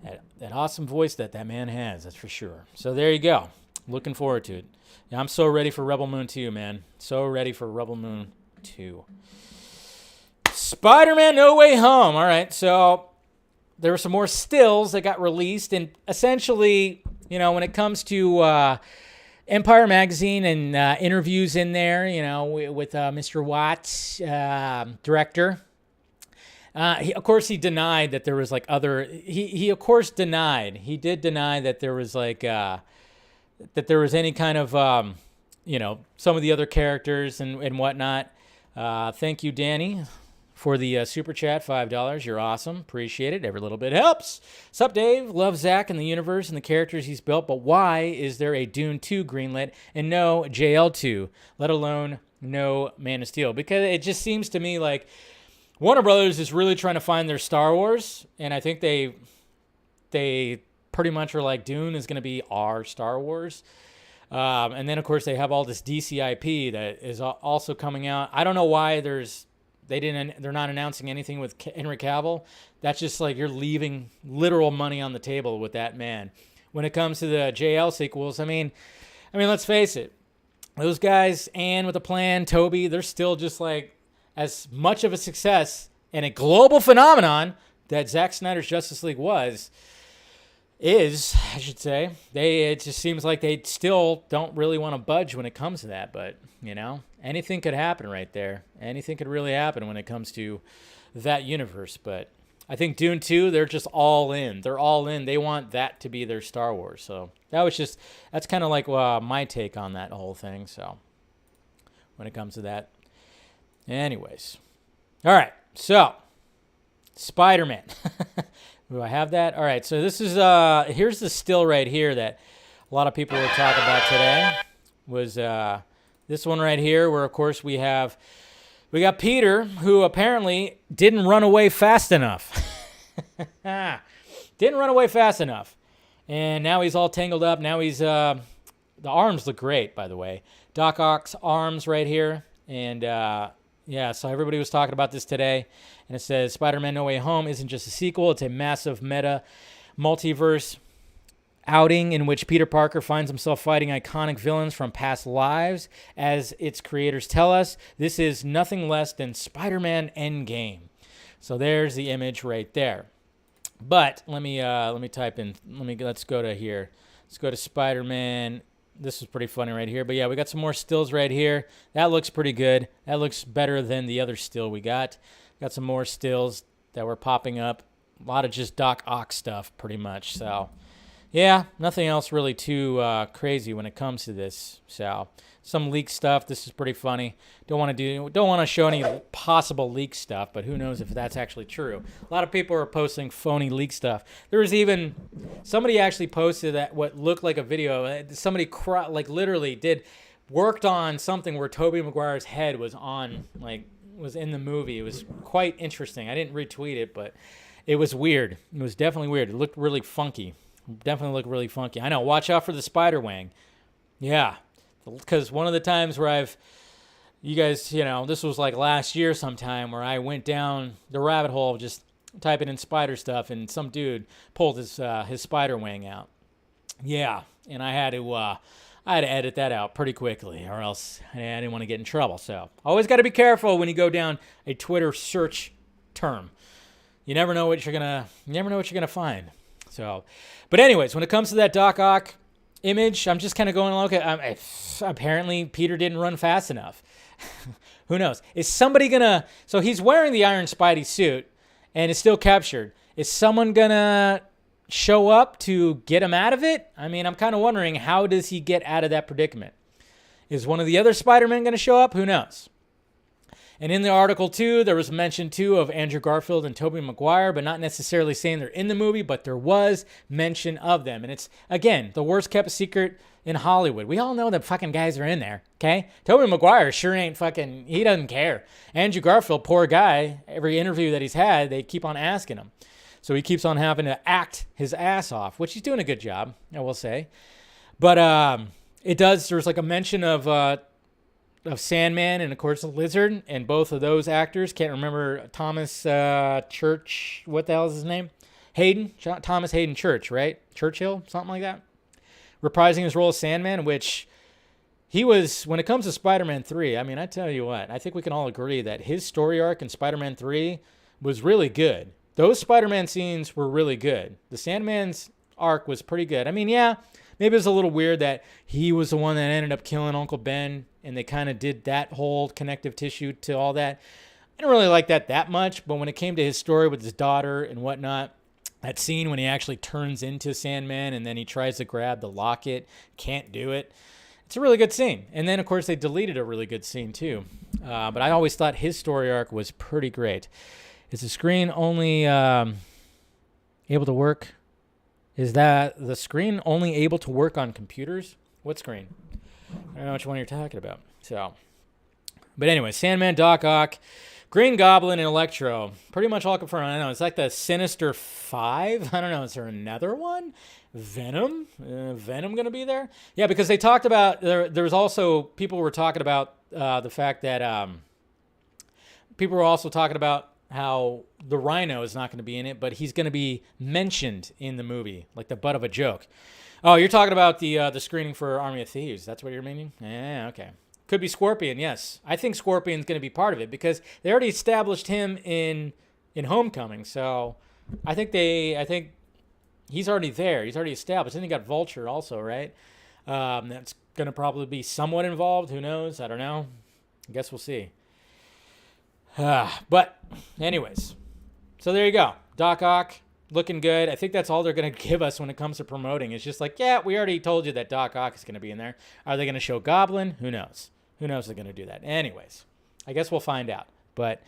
that awesome voice that man has. That's for sure. So there you go. Looking forward to it. Yeah, I'm so ready for Rebel Moon 2, man. So ready for Rebel Moon 2. Spider-Man No Way Home. All right, so there were some more stills that got released, and essentially, when it comes to Empire Magazine and interviews in there, with Mr. Watts, director, he denied that there was like other. He of course denied. He did deny that there was like that there was any kind of some of the other characters and whatnot. Thank you, Danny, for the super chat, $5. You're awesome. Appreciate it. Every little bit helps. Sup, Dave? Love Zack and the universe and the characters he's built, but why is there a Dune 2 greenlit and no JL2, let alone no Man of Steel? Because it just seems to me like Warner Brothers is really trying to find their Star Wars, and I think they pretty much are like, Dune is going to be our Star Wars. And then, of course, they have all this DC IP that is also coming out. I don't know why they're not announcing anything with Henry Cavill. That's just like you're leaving literal money on the table with that man. When it comes to the JL sequels, I mean, let's face it. Those guys, and with a plan, Toby, they're still just like as much of a success and a global phenomenon that Zack Snyder's Justice League is, I should say. It just seems like they still don't really want to budge when it comes to that. But, anything could happen right there. Anything could really happen when it comes to that universe. But I think Dune 2, they're just all in. They're all in. They want that to be their Star Wars. So that's kind of like my take on that whole thing. So when it comes to that. Anyways. All right. So Spider-Man. Do I have that? All right. So this is, here's the still right here that a lot of people were talking about today. Was this one right here where, of course, we got Peter, who apparently didn't run away fast enough. Didn't run away fast enough. And now he's all tangled up. Now he's, the arms look great, by the way. Doc Ock's arms right here. And, yeah, so everybody was talking about this today. And it says, Spider-Man No Way Home isn't just a sequel. It's a massive meta multiverse outing in which Peter Parker finds himself fighting iconic villains from past lives. As its creators tell us, this is nothing less than Spider-Man Endgame. So there's the image right there. But let me type in. Let's go to here. Let's go to Spider-Man. This is pretty funny right here. But yeah, we got some more stills right here. That looks pretty good. That looks better than the other still we got. Got some more stills that were popping up. A lot of just Doc Ock stuff pretty much. So yeah, nothing else really too crazy when it comes to this. So some leak stuff. This is pretty funny. Don't want to show any possible leak stuff, but who knows if that's actually true. A lot of people are posting phony leak stuff. There was even somebody actually posted that what looked like a video. Somebody literally worked on something where Tobey Maguire's head was was in the movie. It was quite interesting. I didn't retweet it, but it was weird. It was definitely weird. It looked really funky. Definitely looked really funky. I know. Watch out for the spider wang. Yeah. Because one of the times where you guys, this was like last year sometime where I went down the rabbit hole just typing in spider stuff, and some dude pulled his spider wang out. Yeah. And I had to edit that out pretty quickly, or else I didn't want to get in trouble. So always got to be careful when you go down a Twitter search term. You never know what you're gonna find. So, but anyways, when it comes to that Doc Ock image, I'm just kind of going, okay, apparently Peter didn't run fast enough. Who knows? Is somebody gonna? So he's wearing the Iron Spidey suit, and is still captured. Is someone gonna show up to get him out of it? I mean, I'm kind of wondering, how does he get out of that predicament? Is one of the other Spider-Men going to show up? Who knows? And in the article, too, there was mention, too, of Andrew Garfield and Tobey Maguire, but not necessarily saying they're in the movie, but there was mention of them. And it's, again, the worst kept secret in Hollywood. We all know that fucking guys are in there, okay? Tobey Maguire sure ain't fucking, he doesn't care. Andrew Garfield, poor guy, every interview that he's had, they keep on asking him. So he keeps on having to act his ass off, which he's doing a good job, I will say. But there's like a mention of Sandman and, of course, the Lizard, and both of those actors. Can't remember Thomas Church. What the hell is his name? Thomas Hayden Church, right? Churchill, something like that. Reprising his role as Sandman, which he was, when it comes to Spider-Man 3, I mean, I tell you what, I think we can all agree that his story arc in Spider-Man 3 was really good. Those Spider-Man scenes were really good. The Sandman's arc was pretty good. I mean, yeah, maybe it was a little weird that he was the one that ended up killing Uncle Ben, and they kind of did that whole connective tissue to all that. I didn't really like that much, but when it came to his story with his daughter and whatnot, that scene when he actually turns into Sandman and then he tries to grab the locket, can't do it. It's a really good scene. And then, of course, they deleted a really good scene, too. But I always thought his story arc was pretty great. Is the screen only able to work? Is that the screen only able to work on computers? What screen? I don't know which one you're talking about. So, but anyway, Sandman, Doc Ock, Green Goblin, and Electro. Pretty much all confirmed. I don't know. It's like the Sinister Five. I don't know. Is there another one? Venom? Venom going to be there? Yeah, because they talked about, there was also, people were talking about the fact that, people were also talking about how the Rhino is not going to be in it, but he's going to be mentioned in the movie, like the butt of a joke. Oh, you're talking about the screening for Army of Thieves. That's what you're meaning? Yeah, okay. Could be Scorpion, yes. I think Scorpion's going to be part of it because they already established him in Homecoming. So I think he's already there. He's already established. Then you got Vulture also, right? That's going to probably be somewhat involved. Who knows? I don't know. I guess we'll see. But anyways, so there you go. Doc Ock looking good. I think that's all they're going to give us when it comes to promoting. It's just like, yeah, we already told you that Doc Ock is going to be in there. Are they going to show Goblin? Who knows? Who knows they're going to do that? Anyways, I guess we'll find out. But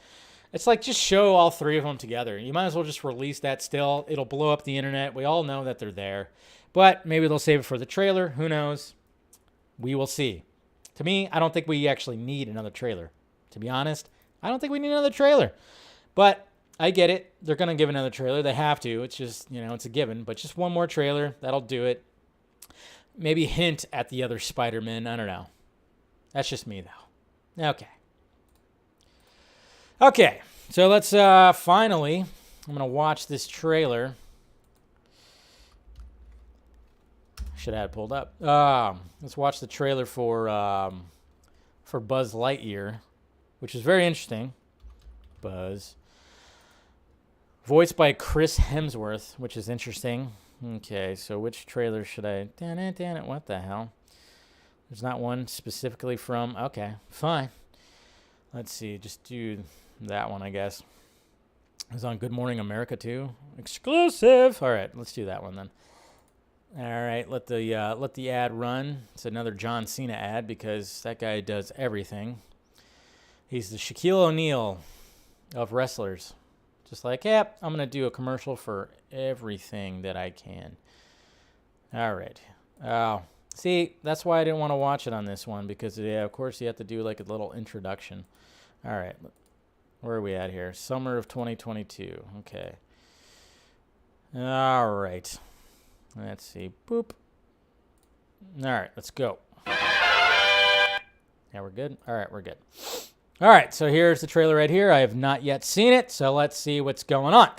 it's like, just show all three of them together. You might as well just release that still. It'll blow up the internet. We all know that they're there. But maybe they'll save it for the trailer. Who knows? We will see. To me, I don't think we actually need another trailer. To be honest, I don't think we need another trailer. But I get it. They're going to give another trailer. They have to. It's just, it's a given. But just one more trailer. That'll do it. Maybe hint at the other Spider-Man. I don't know. That's just me, though. Okay. So let's finally, I'm going to watch this trailer. Should have had it pulled up. Let's watch the trailer for Buzz Lightyear, which is very interesting. Buzz. Voiced by Chris Hemsworth, which is interesting. Okay, so which trailer should I... Damn it, what the hell? There's not one specifically from... Okay, fine. Let's see, just do that one, I guess. It was on Good Morning America, too. Exclusive! All right, let's do that one, then. All right, let the ad run. It's another John Cena ad because that guy does everything. He's the Shaquille O'Neal of wrestlers. Just like, yep, I'm going to do a commercial for everything that I can. All right. Oh, see, that's why I didn't want to watch it on this one because, yeah, of course, you have to do like a little introduction. All right. Where are we at here? Summer of 2022. Okay. All right. Let's see. Boop. All right, let's go. Yeah, we're good? All right, we're good. All right, so here's the trailer right here. I have not yet seen it, so let's see what's going on.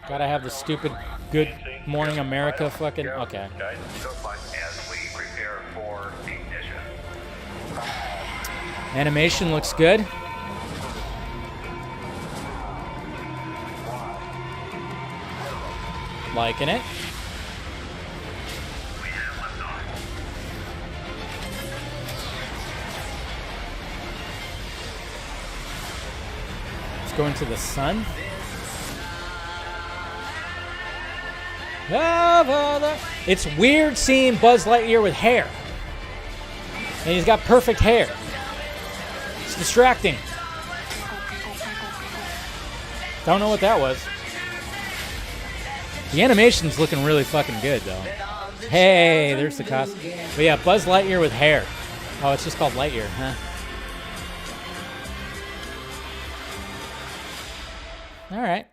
Gotta have the stupid Good Morning America fucking... Okay. Animation looks good. Liking it. Let's go into the sun. It's weird seeing Buzz Lightyear with hair. And he's got perfect hair. It's distracting. Don't know what that was. The animation's looking really fucking good, though. Hey, there's the costume. But yeah, Buzz Lightyear with hair. Oh, it's just called Lightyear, huh? All right.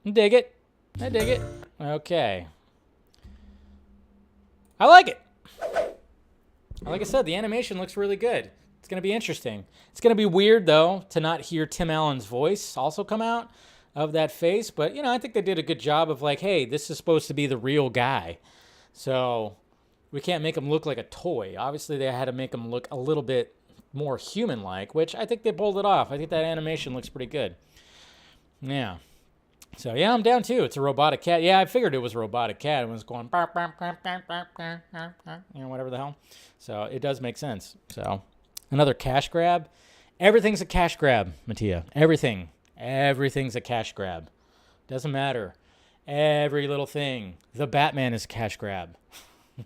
I dig it. I dig it. Okay. I like it. Like I said, the animation looks really good. It's going to be interesting. It's going to be weird, though, to not hear Tim Allen's voice also come out of that face. But, I think they did a good job of like, hey, this is supposed to be the real guy. So we can't make him look like a toy. Obviously, they had to make him look a little bit more human-like, which I think they pulled it off. I think that animation looks pretty good. Yeah. So, yeah, I'm down, too. It's a robotic cat. Yeah, I figured it was a robotic cat. It was going, whatever the hell. So it does make sense. So another cash grab. Everything's a cash grab, Mattia. Everything. Everything's a cash grab. Doesn't matter. Every little thing. The Batman is a cash grab.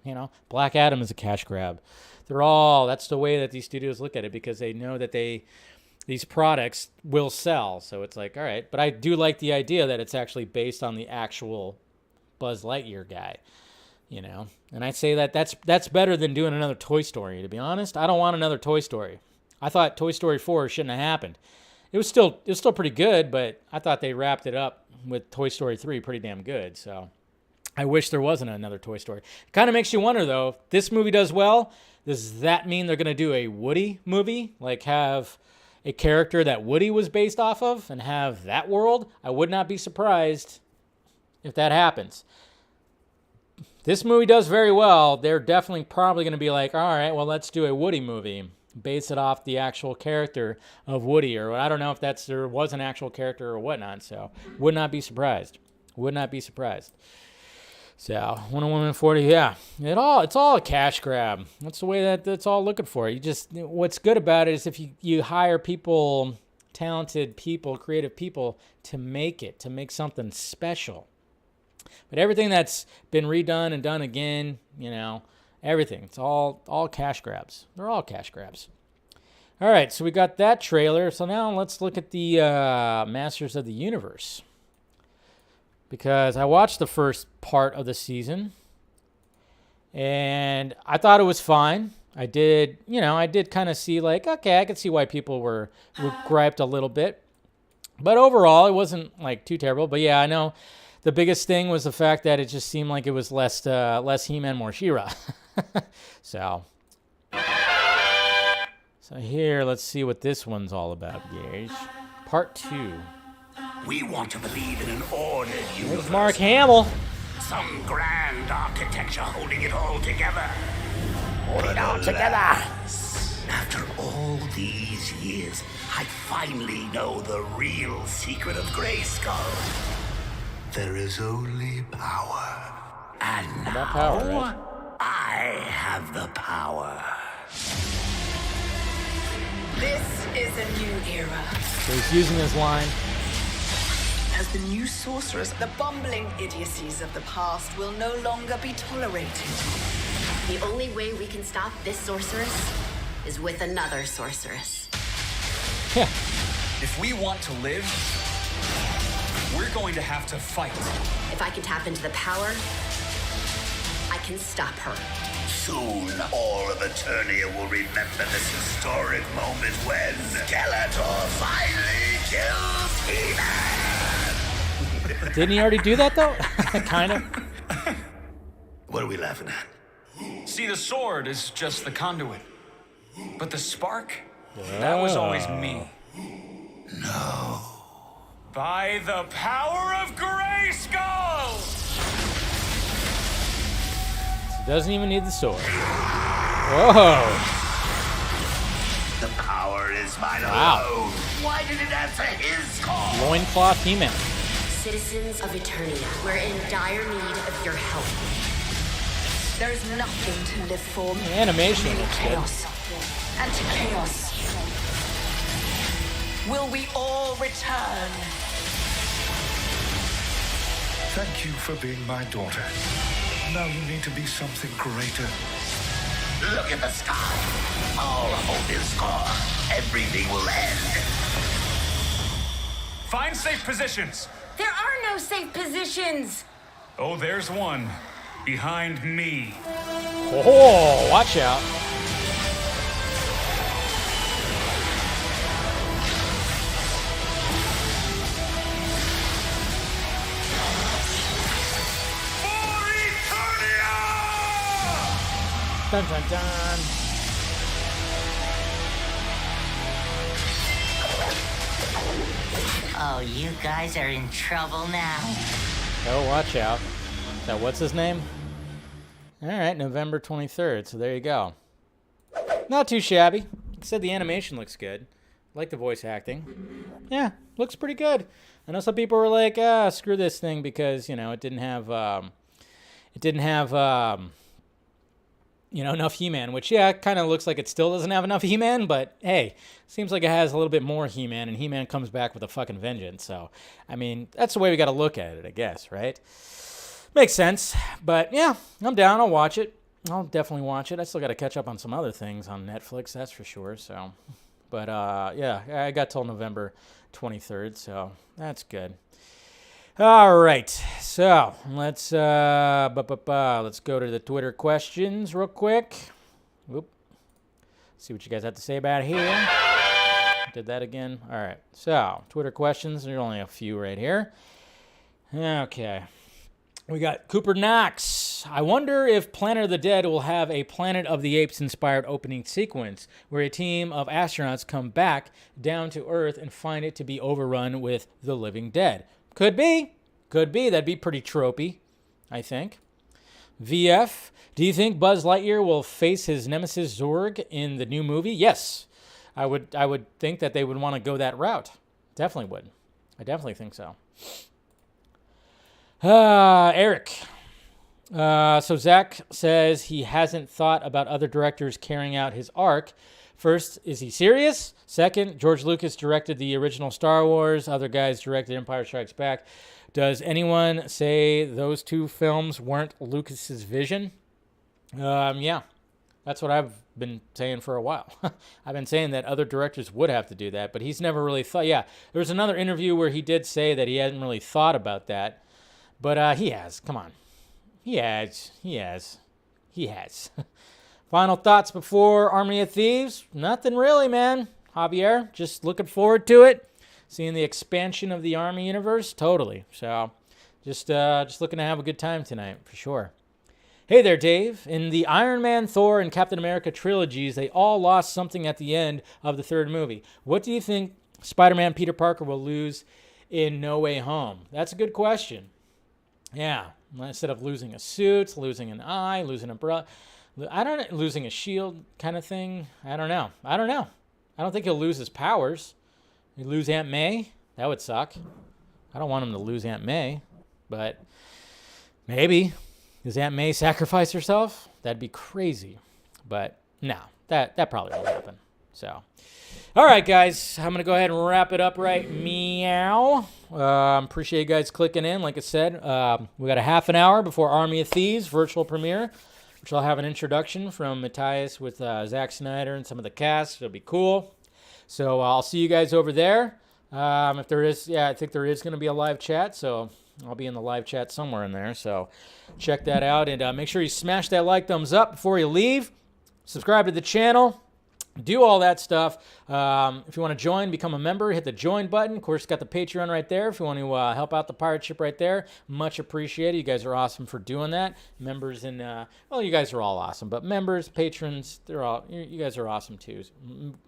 You know, Black Adam is a cash grab. That's the way that these studios look at it, because they know that these products will sell. So it's like, all right. But I do like the idea that it's actually based on the actual Buzz Lightyear guy, you know. And I say that's better than doing another Toy Story, to be honest. I don't want another Toy Story. I thought Toy Story 4 shouldn't have happened. It was still pretty good, but I thought they wrapped it up with Toy Story 3 pretty damn good. So I wish there wasn't another Toy Story. It kind of makes you wonder, though, if this movie does well, does that mean they're going to do a Woody movie? Like have a character that Woody was based off of and have that world? I would not be surprised if that happens. This movie does very well. They're definitely probably going to be like, all right, well, let's do a Woody movie. Base it off the actual character of Woody, or I don't know if there was an actual character or whatnot. So would not be surprised. Would not be surprised. So Wonder Woman 40, yeah, it's all a cash grab. That's the way that it's all looking for. What's good about it is if you hire people, talented people, creative people to make something special. But everything that's been redone and done again, you know, everything, it's all cash grabs. They're all cash grabs. All right, so we got that trailer. So now let's look at the Masters of the Universe. Because I watched the first part of the season, and I thought it was fine. I did kind of see like, okay, I could see why people were griped a little bit. But overall, it wasn't like too terrible. But yeah, I know the biggest thing was the fact that it just seemed like it was less He-Man, more She-Ra. So here, let's see what this one's all about, Gage. Part 2. We want to believe in an ordered universe. There's Mark Hamill. Some grand architecture holding it all together. Holding it all together. After all these years, I finally know the real secret of Grayskull. There is only power. And now, power, right? I have the power. This is a new era. So he's using his line. As the new sorceress, the bumbling idiocies of the past will no longer be tolerated. The only way we can stop this sorceress is with another sorceress. Yeah. If we want to live, we're going to have to fight. If I can tap into the power, I can stop her. Soon, all of Eternia will remember this historic moment when Skeletor finally kills He-Man! Didn't he already do that, though? Kind of. What are we laughing at? See, the sword is just the conduit. But the spark, that was always me. No. By the power of Grayskull! Doesn't even need the sword. Whoa. The power is mine Wow. alone. Why did it answer his call? Loincloth He-Man. Citizens of Eternia, we're in dire need of your help. There is nothing to live for. The animation Only looks good. chaos. And to chaos, will we all return? Thank you for being my daughter. Now you need to be something greater. Look at the sky. All hope is gone. Everything will end. Find safe positions. There are no safe positions! Oh, there's one. Behind me. Oh, watch out. For Eternia! Dun, dun, dun. Oh, you guys are in trouble now. Oh, watch out. So what's his name? All right, November 23rd. So there you go. Not too shabby. Like I said, the animation looks good. Like the voice acting. Yeah, looks pretty good. I know some people were like, screw this thing because, it didn't have, enough He-Man, which, yeah, kind of looks like it still doesn't have enough He-Man, but hey, seems like it has a little bit more He-Man, and He-Man comes back with a fucking vengeance. So, I mean, that's the way we got to look at it, I guess, right? Makes sense. But, yeah, I'm down. I'll watch it. I'll definitely watch it. I still got to catch up on some other things on Netflix, that's for sure. So, but yeah, I got till November 23rd, so that's good. All right, so let's go to the Twitter questions real quick. Whoop. See what you guys have to say about it here. Did that again. All right, so Twitter questions. There are only a few right here. Okay. We got Cooper Knox. I wonder if Planet of the Dead will have a Planet of the Apes inspired opening sequence where a team of astronauts come back down to Earth and find it to be overrun with the living dead. Could be. Could be. That'd be pretty tropey, I think. VF, do you think Buzz Lightyear will face his nemesis Zorg in the new movie? Yes. I would think that they would want to go that route. Definitely would. I definitely think so. Eric. So Zach says he hasn't thought about other directors carrying out his arc. First, is he serious? Second, George Lucas directed the original Star Wars. Other guys directed Empire Strikes Back. Does anyone say those two films weren't Lucas's vision? Yeah, that's what I've been saying for a while. I've been saying that other directors would have to do that, but he's never really thought. Yeah, there was another interview where he did say that he hadn't really thought about that. But he has. Come on. He has. Final thoughts before Army of Thieves? Nothing really, man. Javier, just looking forward to it. Seeing the expansion of the Army universe. Totally. So just looking to have a good time tonight, for sure. Hey there, Dave. In the Iron Man, Thor, and Captain America trilogies, they all lost something at the end of the third movie. What do you think Spider-Man Peter Parker will lose in No Way Home? That's a good question. Yeah, instead of losing a suit, losing an eye, losing a losing a shield kind of thing. I don't know. I don't think he'll lose his powers. He'll lose Aunt May. That would suck. I don't want him to lose Aunt May, but maybe. Does Aunt May sacrifice herself? That'd be crazy. But no, that probably won't happen. So, all right, guys, I'm going to go ahead and wrap it up right meow. Appreciate you guys clicking in. Like I said, we got a half an hour before Army of Thieves virtual premiere, which I'll have an introduction from Matthias with Zack Snyder and some of the cast. It'll be cool. So I'll see you guys over there. If there is, I think there is going to be a live chat, so I'll be in the live chat somewhere in there. So check that out, and make sure you smash that like thumbs up before you leave. Subscribe to the channel. Do all that stuff. If you want to join, become a member, hit the join button. Of course, got the Patreon right there. If you want to help out the pirate ship right there, much appreciated. You guys are awesome for doing that. Members and, well, you guys are all awesome, but members, patrons, you guys are awesome too.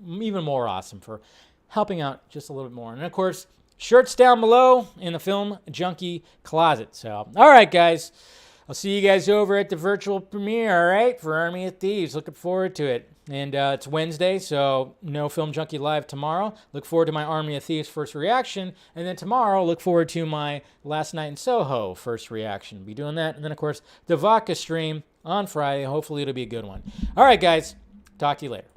Even more awesome for helping out just a little bit more. And of course, shirts down below in the Film Junkee closet. So, all right, guys. I'll see you guys over at the virtual premiere, all right, for Army of Thieves. Looking forward to it. And it's Wednesday, so no Film Junkee Live tomorrow. Look forward to my Army of Thieves first reaction. And then tomorrow, look forward to my Last Night in Soho first reaction. Be doing that. And then, of course, the Vodka stream on Friday. Hopefully, it'll be a good one. All right, guys. Talk to you later.